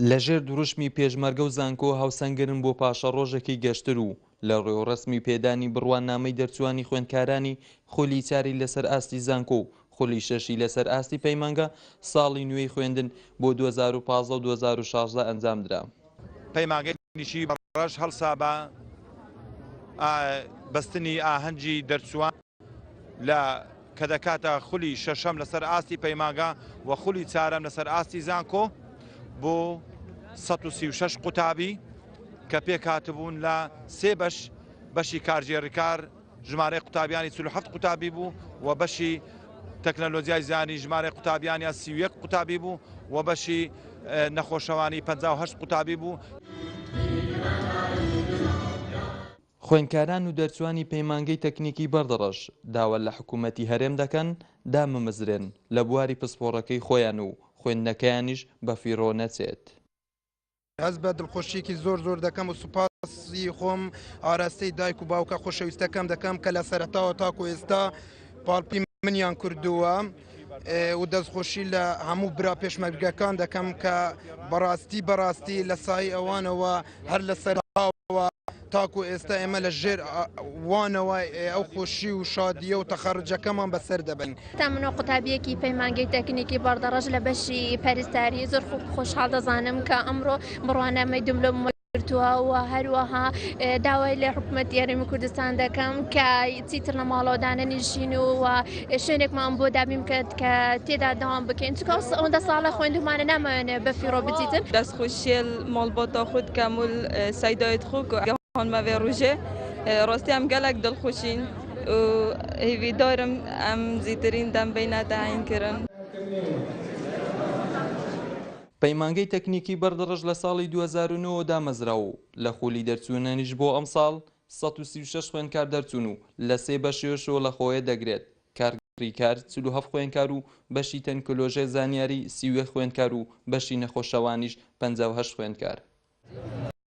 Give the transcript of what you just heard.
لەژێر دروشمی پێشمەرگە و زانکۆ هاوسەنگرن بۆ پاشە ڕۆژێکی گەشتر و لە ڕێوەڕەسمی پێدانی بڕواننامەی دەرچوانی خوێندکارانی خولی چاری لەسەر ئاستی زانکۆ و خولی شەشی لەسەر ئاستی پەیمانگە ساڵی نوێی خوێندن بۆ 2015 و 2016 ئەنجام درا. پەیمانگەی نیشی بەڕەش هەڵسا بە بەستنی ئاهەنگی دەرچوان لە کە دەکاتە خولی شەشەم لەسەر ئاستی پەیمانگە و خولی چارەم لەسەر ئاستی زانکۆ بۆ 136 قوتابی کە پێکاتبوون لە سێ بەشی کارژێڕیکار ژمارەی قوتابیانی 47 قوتابی بوو و بەشی تەکنەلۆجیای زیانی ژمارەی قوتابیانی 31 قوتابی بوو و بەشی نەخۆشەوانی 58 قوتابی بوو. خوێندکاران و دەرچوانی پەیمانگەی تەکنیکی بەردەڕەش داوا لە حکوومەتی هەرێم دەکەن دامەمەزرێن لە بواری پسپۆڕەکەی خۆیان و خوێندنەکەیانیش بە فیڕۆ نەچێت. ئەس بە دڵخۆشیێکی زۆر دەکەم و سوپاسی خۆم ئاراستەی دایک و باوکە خۆشەویستەکەم دەکەم کە لە سەرەتاوە تاکو ئێستا پاڵپی منیان کردووە و دەستخۆشی لە هەموو برا پێشمەرگەکان دەکەم کە بەڕاستی لە سای ئەوانەوە هەر لە سەرەوە تاکو ئێستا ئێمە لە ژێر وانەوە ئەو خۆشی و شادیە و تەخەڕجەکەمان بەسەر دەبن. تا منۆ قوتابیەکی پەیمانگەی تەکنیکی بەردەڕەش لە بەشی پەرستاری زۆر خۆشحاڵ دەزانم کە ئەمڕۆ بڕوانامەی دوملۆ گرتووە و هەروەها داوای لە حکوومەت یاریمی کوردستان دەکەم کە چیتر لە ماڵەوەدانە نشین و شوێنێکمان بۆ دابیم کرد کە تێدا داوام بکەین چکە ئەوەندە ساڵە خوێندومانە نامەوێنێ بە فیڕۆ بچیتن. دەستخۆشیە ماڵبۆتە خود کەمول سایدایت خوک هەنمەوێ ڕژێ ڕاستی ئەم گەلێک دڵخۆشین و هیویدارم ئەم زیترین دەم بینەتەعینکردن. پەیمانگەی تەکنیکی بەردەڕەش لە ساڵی 2009 دامەزراوە و لە خولی دەرچوونەنیش بۆ ئەم ساڵ 136 خوێندکار دەرچوون و لە سێ بەشێشەوە لە خۆیە دەگرێت کارگریکار 47 خوێندکار و بەشی تەکنۆلۆژیای زانیاری 30 خوێندکار و بەشی نەخۆشەوانیش 58 خوێندکار.